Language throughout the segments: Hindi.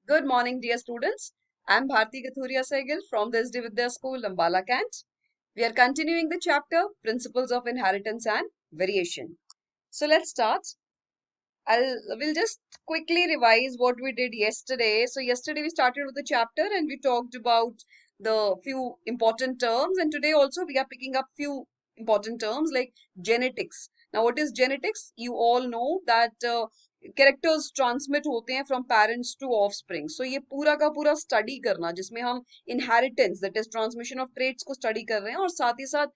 Good morning, dear students. I'm Bharti Kathuria Sehgal from the SD Vidya School, Ambala Cant. We are continuing the chapter Principles of Inheritance and Variation. So let's start. We'll just quickly revise what we did yesterday. So yesterday we started with the chapter and we talked about the few important terms, and today also we are picking up few important terms like genetics. Now what is genetics? You all know that characters transmit होते हैं फ्रॉम पेरेंट्स टू ऑफस्प्रिंग. सो ये पूरा का पूरा स्टडी करना जिसमें हम inheritance that is transmission of traits को स्टडी कर रहे हैं और साथ ही साथ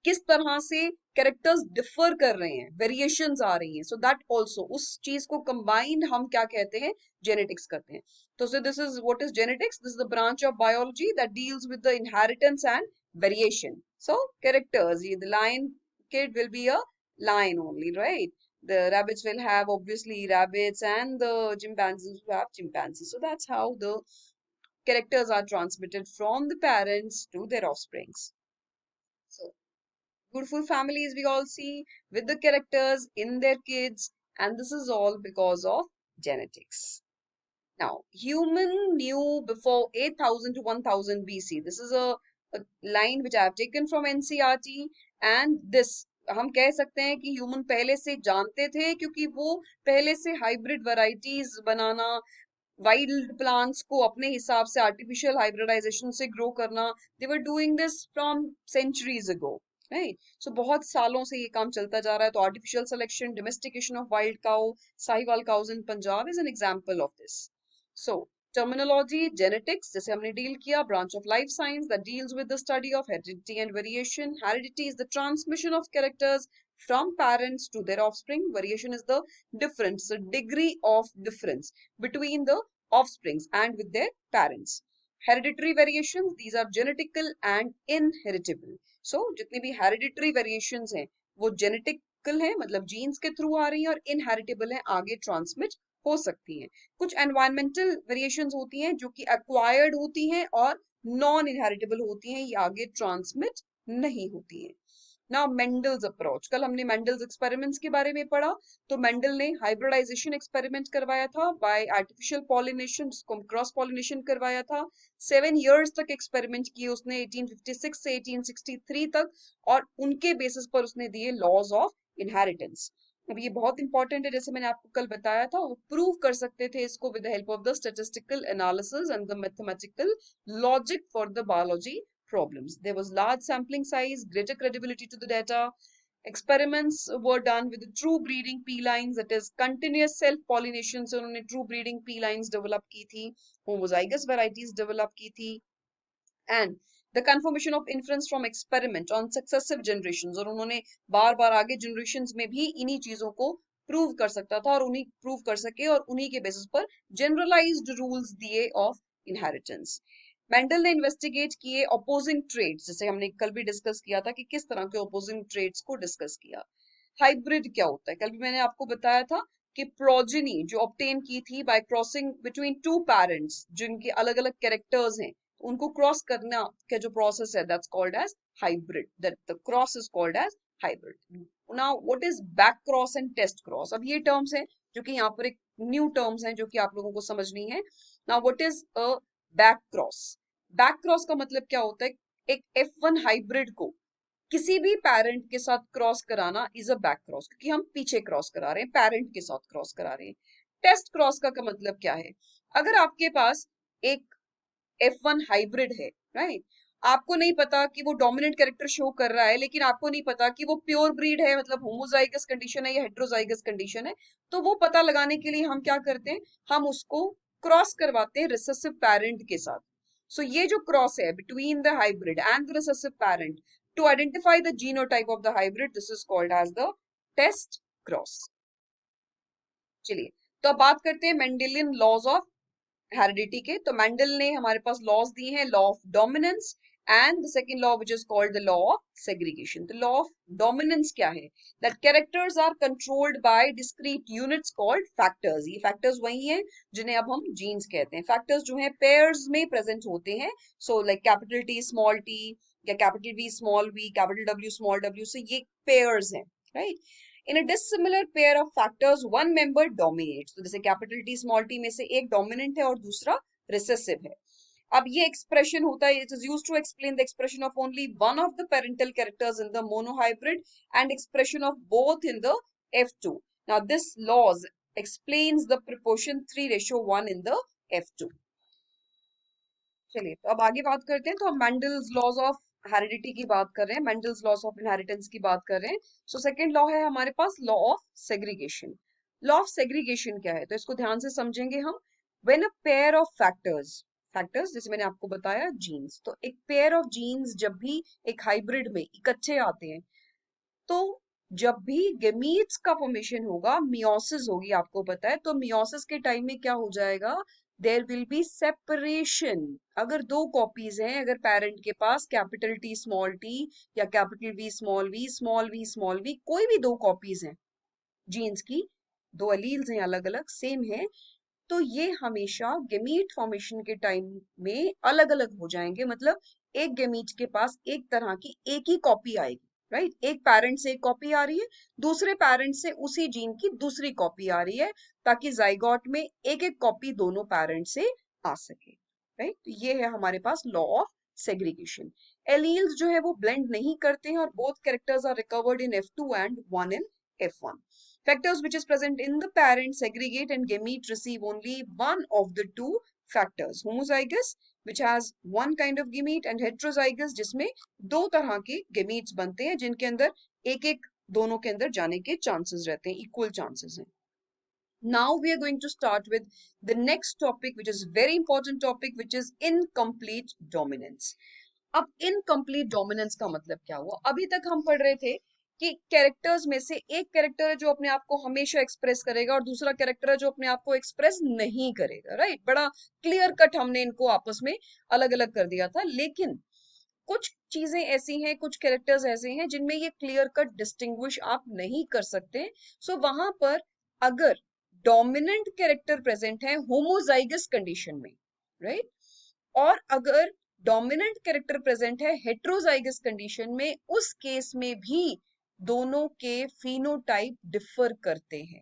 किस तरह से कैरेक्टर्स डिफर कर रहे हैं, वेरिएशंस आ रही हैं. सो दैट ऑल्सो उस चीज को कंबाइंड हम क्या कहते हैं, जेनेटिक्स कहते हैं. तो सो this is what is genetics. This is the branch of biology that deals with the inheritance and variation. So characters, the lion kid will be a lion only, right? The rabbits will have obviously rabbits and the chimpanzees will have chimpanzees. So that's how the characters are transmitted from the parents to their offsprings. So beautiful families we all see with the characters in their kids, and this is all because of genetics. Now, human knew before 8000 to 1000 BC. This is a line which I have taken from NCERT, and this हम कह सकते हैं कि ह्यूमन पहले से जानते थे क्योंकि वो पहले से हाइब्रिड वैरायटीज बनाना, वाइल्ड प्लांट्स को अपने हिसाब से आर्टिफिशियल हाइब्रिडाइजेशन से ग्रो करना, they were doing this from centuries ago, right? So बहुत सालों से ये काम चलता जा रहा है. तो artificial selection, domestication of wild cow, Sahiwal cows in Punjab is an example of this. So terminology, genetics, जैसे हमने डील किया, branch of life science that deals with the study of heredity and variation. Heredity is the transmission of characters from parents to their offspring. Variation is the difference, the degree of difference between the offsprings and with their parents. Hereditary variations, these are genetical and inheritable. So जितनी भी hereditary variations हैं वो genetical हैं, मतलब genes के थ्रू आ रही हैं, और inheritable हैं, आगे transmit हो सकती हैं. कुछ एनवायरमेंटल वेरिएशंस होती हैं जो कि एक्वायर्ड होती हैं और नॉन इनहेरिटेबल होती हैं, ये आगे ट्रांसमिट नहीं होती हैं. नाउ मेंडल्स अप्रोच, कल हमने मेंडल्स एक्सपेरिमेंट्स के बारे में पढ़ा. तो मेंडल ने हाइब्रिडाइजेशन एक्सपेरिमेंट करवाया था बाय आर्टिफिशियल पॉलिनेशन, जिसको क्रॉस पॉलिनेशन करवाया था. 7 years तक एक्सपेरिमेंट किए उसने, 1856 से 1863 तक, और उनके बेसिस पर उसने दिए लॉज ऑफ इनहेरिटेंस. अब ये बहुत इंपॉर्टेंट है, जैसे मैंने आपको कल बताया था, वो प्रूव कर सकते थे इसको with the help of the statistical analysis and the mathematical logic for the biology problems. There was large sampling size, greater credibility to the data. Experiments were done with the true breeding pea lines, that is continuous self-pollination. से उन्होंने true breeding pea lines develop की थी, homozygous varieties develop की थी, and the confirmation of inference from experiment on successive generations. और उन्होंने बार बार आगे generations में भी इन्हीं चीजों को प्रूव कर सकता था, और उन्हीं प्रूव कर सके और उन्हीं के बेसिस पर जनरलाइज्ड रूल्स दिए ऑफ इनहेरिटेंस. मेंडल ने इन्वेस्टिगेट किए अपोजिंग ट्रेड्स, जैसे हमने कल भी डिस्कस किया था कि किस तरह के अपोजिंग ट्रेड्स को डिस्कस किया. हाइब्रिड क्या होता है, कल भी मैंने आपको बताया था कि प्रोजेनी जो ऑब्टेन की थी bye crossing between two parents जिनके अलग अलग कैरेक्टर्स हैं, उनको क्रॉस करना का जो प्रोसेस है, that's called as hybrid. That the cross is called as hybrid. Now what is back cross and test cross? अब ये टर्म्स हैं जो कि यहाँ पर एक न्यू टर्म्स हैं जो कि आप लोगों को समझनी है. Now what is a back cross? Back cross का मतलब क्या होता है? एक F1 हाइब्रिड को किसी भी पेरेंट के साथ क्रॉस कराना इज अ बैक क्रॉस, क्योंकि हम पीछे क्रॉस करा रहे हैं, पेरेंट के साथ क्रॉस करा रहे हैं. टेस्ट क्रॉस का मतलब क्या है? अगर आपके पास एक F1 हाइब्रिड है, राइट, आपको नहीं पता कि वो डोमिनेंट कैरेक्टर शो कर रहा है, लेकिन आपको नहीं पता कि वो प्योर ब्रीड है, मतलब होमोजाइगस कंडीशन है या हेट्रोजाइगस कंडीशन है, तो वो पता लगाने के लिए हम क्या करते हैं, हम उसको क्रॉस करवाते हैं रिसेसिव पेरेंट के साथ. सो ये जो क्रॉस है between the hybrid and the recessive parent to identify the genotype of the hybrid, this is called as the test cross. चलिए, तो अब बात करते हैं मेंडेलियन लॉज ऑफ हेरिडिटी के. तो मेंडल ने हमारे पास लॉज दिए हैं, law of dominance and the second law which is called the law of segregation. The law of dominance क्या है? That characters are controlled by discrete units called factors. ये फैक्टर्स वही हैं जिन्हें अब हम जीन्स कहते हैं. फैक्टर्स जो हैं पेयर्स में प्रेजेंट होते हैं. So like capital T small T, या capital V small V, capital W small W, so ये पेयर्स हैं, right? In a dissimilar pair of factors one member dominates, तो जैसे कैपिटल टी स्मॉल टी में से एक डोमिनेंट है और दूसरा रिसेसिव है। अब ये एक्सप्रेशन होता है, it is used to explain the expression of only one of the parental characters in the monohybrid and expression of both in the F2. Now this laws explains the proportion 3:1 in the F2. चलिए तो अब आगे बात करते हैं। तो हम मैंडल्स लॉज ऑफ हेरिडिटी की बात कर रहे हैं, मैंडल्स लॉज ऑफ इनहेरिटेंस की बात कर रहे हैं। सो सेकंड लॉ है हमारे पास law of segregation. Law of segregation क्या है, तो इसको ध्यान से समझेंगे हम। When a pair of factors, factors जैसे मैंने आपको बताया जीन्स, तो एक पेयर ऑफ जीन्स जब भी एक हाइब्रिड में इकट्ठे आते हैं, तो जब भी गेमीट्स का फॉर्मेशन होगा, मियोसिस होगी, आपको पता है। तो मियोसिस के टाइम में क्या हो जाएगा, देयर विल बी सेपरेशन। अगर दो कॉपीज हैं, अगर पेरेंट के पास कैपिटल टी स्मॉल टी या capital V small V, small V small V, कोई भी दो कॉपीज हैं जीन्स की, दो अलील्स हैं अलग अलग, सेम है, तो ये हमेशा गेमीट फॉर्मेशन के टाइम में अलग अलग हो जाएंगे। मतलब एक गेमीट के पास एक तरह की एक ही कॉपी आएगी, राइट। एक पेरेंट से एक कॉपी आ रही है, दूसरे पेरेंट से उसी जीन की दूसरी कॉपी आ रही है, ताकि जाइगोट में एक एक कॉपी दोनों पेरेंट से आ सके, राइट। तो ये है हमारे पास लॉ ऑफ सेग्रीगेशन। एलील्स जो है वो ब्लेंड नहीं करते हैं और both characters are recovered in F2 and one in F1. Factors which is present in the parent segregate and gamete receive only one of the two factors. Homozygous which has one kind of gamete and heterozygous जिसमें दो तरह के gametes बनते हैं, जिनके अंदर एक एक दोनों के अंदर जाने के chances रहते हैं, equal chances हैं. Now we are going to start with the next topic, which is very important topic, which is incomplete dominance. अब इनकम्प्लीट डोमिनेंस का मतलब क्या हुआ, अभी तक हम पढ़ रहे थे कि कैरेक्टर्स में से एक कैरेक्टर है जो अपने आप को हमेशा एक्सप्रेस करेगा और दूसरा कैरेक्टर है जो अपने आप को एक्सप्रेस नहीं करेगा, राइट। बड़ा क्लियर कट हमने इनको आपस में अलग अलग कर दिया था। लेकिन कुछ चीजें ऐसी हैं, कुछ कैरेक्टर्स ऐसे हैं जिनमें ये क्लियर कट डिस्टिंग्विश आप नहीं कर सकते। सो वहां पर अगर डोमिनेंट कैरेक्टर प्रेजेंट है होमोजाइगस कंडीशन में, राइट, और अगर डोमिनेंट कैरेक्टर प्रेजेंट है हेट्रोजाइगस कंडीशन में, उस केस में भी दोनों के फिनोटाइप डिफर करते हैं।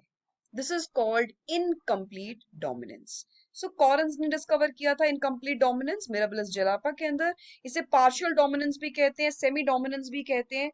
This is called incomplete dominance. So Correns ने डिस्कवर किया था इनकम्प्लीट डोमिनेंस मिराबिलिस जेलापा के अंदर। इसे पार्शियल डोमिनेंस भी कहते हैं, सेमी डोमिनेंस भी कहते हैं।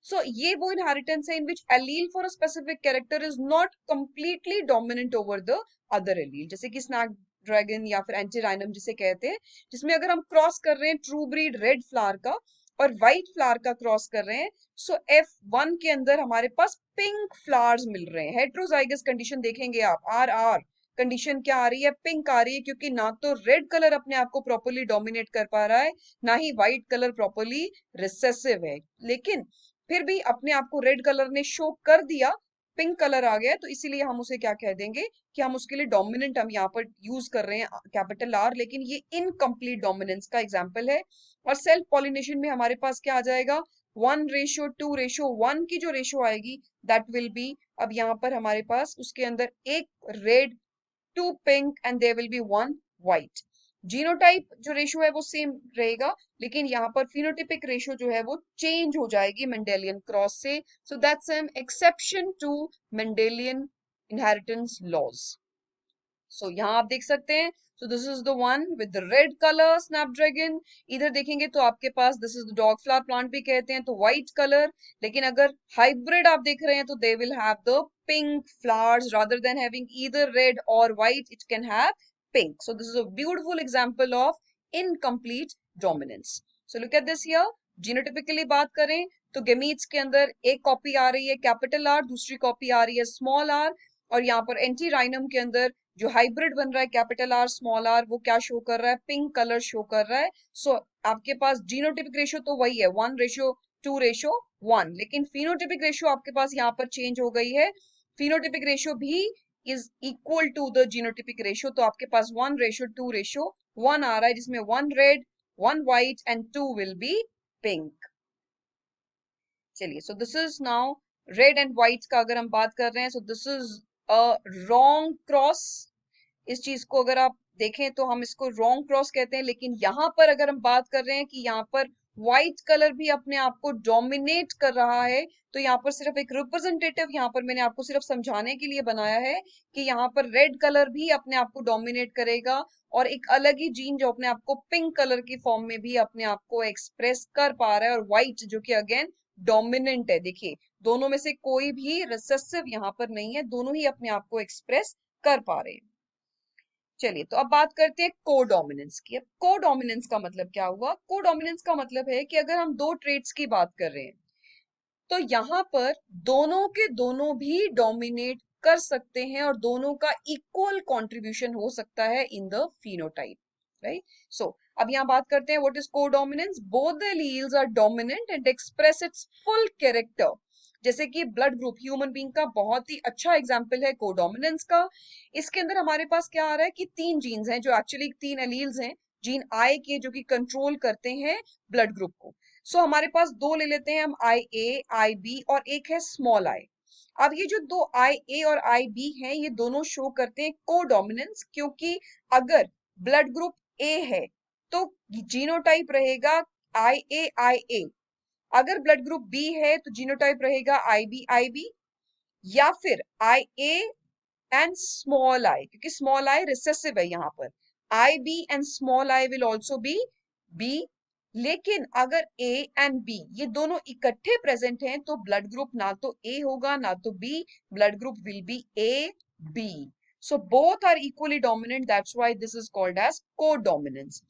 सो ये वो इनहेरिटेंस है in which allele for a specific character is not completely dominant over the other allele, जैसे कि स्नैप ड्रैगन या फिर एंटीराइनम जिसे कहते हैं, जिसमें अगर हम क्रॉस कर रहे हैं ट्रू ब्रीड रेड फ्लावर का और व्हाइट फ्लावर का क्रॉस कर रहे हैं, सो F1 के अंदर हमारे पास पिंक फ्लावर्स मिल रहे हैं। हेट्रोजाइगस कंडीशन देखेंगे आप, RR कंडीशन क्या आ रही है, पिंक आ रही है, क्योंकि ना तो रेड कलर अपने आप को प्रॉपर्ली डोमिनेट कर पा रहा है, ना ही व्हाइट कलर प्रॉपर्ली रिसेसिव है। लेकिन फिर भी अपने आप को रेड कलर ने शो कर दिया, पिंक कलर आ गया, तो इसीलिए हम उसे क्या कह देंगे कि हम उसके लिए डोमिनेंट हम यहाँ पर यूज कर रहे हैं कैपिटल R, लेकिन ये इनकम्प्लीट डोमिनेंस का एग्जाम्पल है। और सेल्फ पॉलिनेशन में हमारे पास क्या आ जाएगा, 1:2:1 की जो रेशो आएगी दैट विल बी, अब यहाँ पर हमारे पास उसके अंदर एक red, 2 pink and there will be 1 white. Genotype जो रेशो है वो सेम रहेगा, लेकिन यहाँ पर फिनोटिपिक रेशो जो है वो चेंज हो जाएगी मेंडेलियन क्रॉस से। So that's an exception to Mendelian inheritance laws. So यहाँ आप देख सकते हैं, so this is the one with the red colour snapdragon. इधर देखेंगे तो आपके पास this is the dog flower plant भी कहते हैं, तो व्हाइट कलर। लेकिन अगर हाइब्रिड आप देख रहे हैं तो they will have the pink flowers rather than having either red or white, it can have pink. So this is a beautiful example of incomplete dominance. So look at this here. Genotypically बात करें तो गेमीट्स के अंदर एक कॉपी आ रही है कैपिटल R, दूसरी कॉपी आ रही है स्मॉल r, और यहाँ पर एंटीराइनम के अंदर जो हाइब्रिड बन रहा है कैपिटल R स्मॉल r, वो क्या शो कर रहा है, पिंक कलर शो कर रहा है। सो आपके पास जीनोटिपिक रेशियो तो वही है 1:2:1, लेकिन फिनोटिपिक रेशियो आपके पास यहाँ पर चेंज हो गई है। फिनोटिपिक रेशियो भी is equal to the genotypic ratio, तो आपके पास 1:2:1 आ रहा है, जिसमें 1 red 1 white and 2 will be pink. चलिए, so this is now red and white का अगर हम बात कर रहे हैं, so this is a wrong cross. इस चीज को अगर आप देखें तो हम इसको रॉन्ग क्रॉस कहते हैं, लेकिन यहाँ पर अगर हम बात कर रहे हैं कि यहाँ पर व्हाइट कलर भी अपने आप को डोमिनेट कर रहा है। तो यहाँ पर सिर्फ एक रिप्रेजेंटेटिव, यहाँ पर मैंने आपको सिर्फ समझाने के लिए बनाया है कि यहाँ पर रेड कलर भी अपने आप को डोमिनेट करेगा, और एक अलग ही जीन जो अपने आप को पिंक कलर की फॉर्म में भी अपने आप को एक्सप्रेस कर पा रहा है, और व्हाइट जो कि अगेन डोमिनेंट है। देखिए, दोनों में से कोई भी रिसेसिव यहाँ पर नहीं है, दोनों ही अपने आप को एक्सप्रेस कर पा रहे हैं। चलिए, तो अब बात करते हैं कोडोमिनेंस की। अब कोडोमिनेंस का मतलब क्या हुआ? कोडोमिनेंस का मतलब है कि अगर हम दो ट्रेट्स की बात कर रहे हैं, तो यहाँ पर दोनों के दोनों भी डोमिनेट कर सकते हैं, और दोनों का इक्वल कंट्रीब्यूशन हो सकता है in the phenotype, right? So अब यहाँ बात करते हैं what is codominance. Both the alleles are dominant and express its full character. जैसे कि ब्लड ग्रुप ह्यूमन बीइंग का बहुत ही अच्छा एग्जांपल है कोडोमिनेंस का। इसके अंदर हमारे पास क्या आ रहा है कि तीन जीन्स हैं, जो एक्चुअली तीन एलील्स हैं, जीन आई के, जो कि कंट्रोल करते हैं ब्लड ग्रुप को। सो हमारे पास दो ले लेते हैं हम, आई ए आई बी, और एक है स्मॉल आई। अब ये जो दो आई ए और आई बी हैं, ये दोनों शो करते हैं कोडोमिनेंस, क्योंकि अगर ब्लड ग्रुप ए है तो जीनोटाइप रहेगा आई ए आई ए। अगर ब्लड ग्रुप बी है तो जीनोटाइप रहेगा आई बी, या फिर आई ए एंड स्मॉल आई, क्योंकि स्मॉल आई रिसेसिव है यहाँ पर। I B and small I will also be B. लेकिन अगर ए एंड बी ये दोनों इकट्ठे प्रेजेंट हैं, तो ब्लड ग्रुप ना तो ए होगा ना तो B, blood group will be A B. So both are equally dominant, that's why this is called as codominance.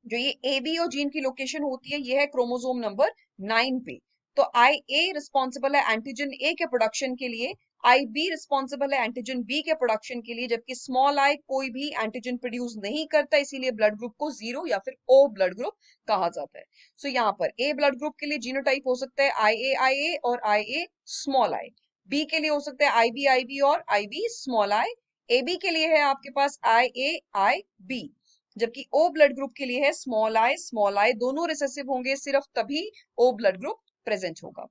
जो ये ए बी और जीन की लोकेशन होती है, ये है क्रोमोसोम नंबर 9 पे। तो आई ए रिस्पॉन्सिबल है एंटीजन ए के प्रोडक्शन के लिए, आई बी रिस्पॉन्सिबल है एंटीजन बी के प्रोडक्शन के लिए, जबकि स्मॉल आई कोई भी एंटीजन प्रोड्यूस नहीं करता, इसीलिए ब्लड ग्रुप को जीरो या फिर ओ ब्लड ग्रुप कहा जाता है। सो यहाँ पर ए ब्लड ग्रुप के लिए जीनोटाइप हो सकता है आई ए और आई ए स्मॉल आई। बी के लिए हो सकता है आई बी और I B small I. A B के लिए है आपके पास आई बी, जबकि ओ ब्लड ग्रुप के लिए है स्मॉल आई दोनों रिसेसिव होंगे, सिर्फ तभी ओ ब्लड ग्रुप प्रेजेंट होगा।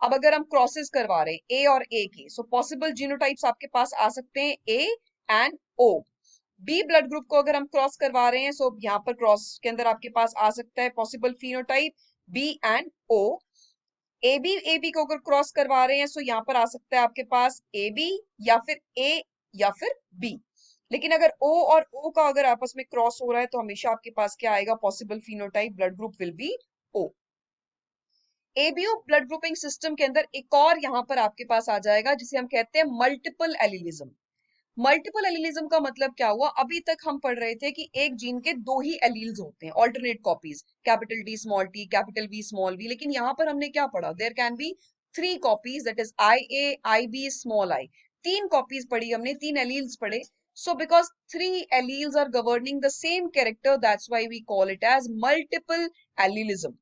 अब अगर हम क्रॉसेस करवा रहे हैं ए और ए के, सो पॉसिबल जीनोटाइप्स आपके पास आ सकते हैं A and O. B blood group को अगर हम क्रॉस करवा रहे हैं, सो यहाँ पर क्रॉस के अंदर आपके पास आ सकता है possible phenotype B and O. A B को अगर क्रॉस करवा रहे हैं, सो यहाँ पर आ सकता है आपके पास ए बी या फिर ए या फिर बी। लेकिन अगर ओ और ओ का अगर आपस में क्रॉस हो रहा है, तो हमेशा आपके पास क्या आएगा? Possible phenotype blood group will be O. ABO blood grouping system के अंदर एक और यहाँ पर आपके पास आ जाएगा, जिसे हम कहते हैं मल्टीपल एलिलिज्म। मल्टीपल एलिलिज्म का मतलब क्या हुआ? अभी तक हम पढ़ रहे थे कि एक जीन के दो ही एलील्स होते हैं, alternate copies, capital D small T, capital B small B. लेकिन यहाँ पर हमने क्या पढ़ा? There can be three copies, that is I A I B small I. तीन कॉपीज पढ़ी हमने, तीन एलील्स पढ़े। So because three alleles are governing the same character, that's why we call it as multiple allelism.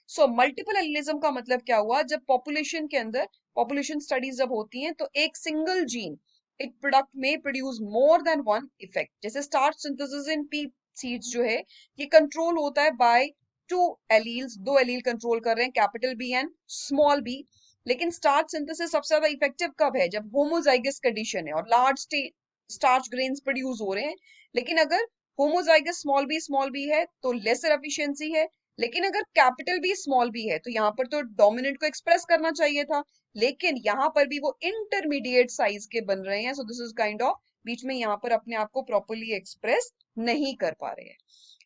So multiple allelism का मतलब क्या हुआ? जब पॉपुलेशन के अंदर पॉपुलेशन स्टडीज जब होती हैं, तो एक सिंगल जीन एक प्रोडक्ट में produce more than one effect. जैसे starch synthesis in pea seeds जो है, ये कंट्रोल होता है बाय टू एलील्स, दो एलील कंट्रोल कर रहे हैं, capital B and small B. लेकिन स्टार्च सिंथेसिस सबसे ज्यादा इफेक्टिव कब है? जब होमोजाइगस कंडीशन है और लार्ज स्टार्च ग्रेन्स प्रोड्यूस हो रहे हैं। लेकिन अगर होमोजाइगस स्मॉल बी है तो लेसर एफिशिएंसी है। लेकिन अगर कैपिटल बी स्मॉल बी है, तो यहाँ पर तो डोमिनेंट को एक्सप्रेस करना चाहिए था, लेकिन यहाँ पर भी वो इंटरमीडिएट साइज के बन रहे हैं। So this is kind of बीच में यहाँ पर अपने आप को प्रॉपरली एक्सप्रेस नहीं कर पा रहे हैं।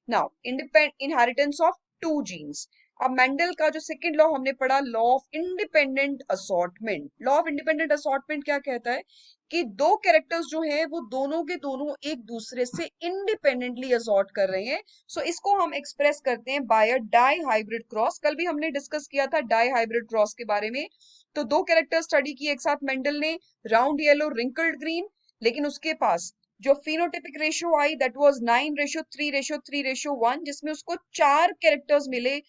Now inheritance of two genes. अब मेंडल का जो सेकंड लॉ हमने पढ़ा, law of independent assortment. Law of independent assortment क्या कहता है कि दो कैरेक्टर्स जो हैं वो दोनों के दोनों एक दूसरे से इंडिपेंडेंटली असॉर्ट कर रहे हैं। सो इसको हम एक्सप्रेस करते हैं बाय अ डाई हाइब्रिड क्रॉस। कल भी हमने डिस्कस किया था डाई हाइब्रिड क्रॉस के बारे में। तो दो कैरेक्टर स्टडी किए एक साथ मेंडल ने, राउंड येलो रिंकल्ड ग्रीन। लेकिन उसके पास जो phenotypic ratio I, that was 9:3:3:1, जिसमें उसको चार कैरेक्टर्स मिले।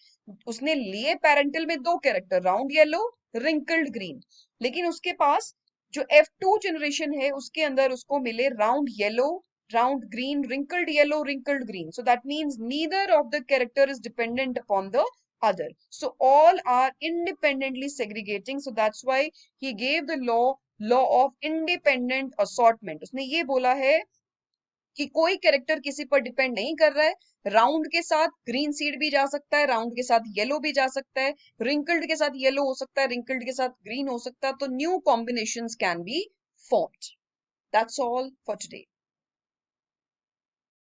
उसने लिए पेरेंटल में दो character, round yellow wrinkled green. लेकिन उसके पास जो F2 जनरेशन है, उसके अंदर उसको मिले round yellow, round green, wrinkled green. So that means neither of the character is dependent upon the other. So all are independently segregating. So that's why he gave the law of independent assortment. उसने ये बोला है कि कोई कैरेक्टर किसी पर डिपेंड नहीं कर रहा है। राउंड के साथ ग्रीन सीड भी जा सकता है, राउंड के साथ येलो भी जा सकता है, रिंकल्ड के साथ येलो हो सकता है, रिंकल्ड के साथ ग्रीन हो सकता है, तो new combinations can be formed. That's all for today.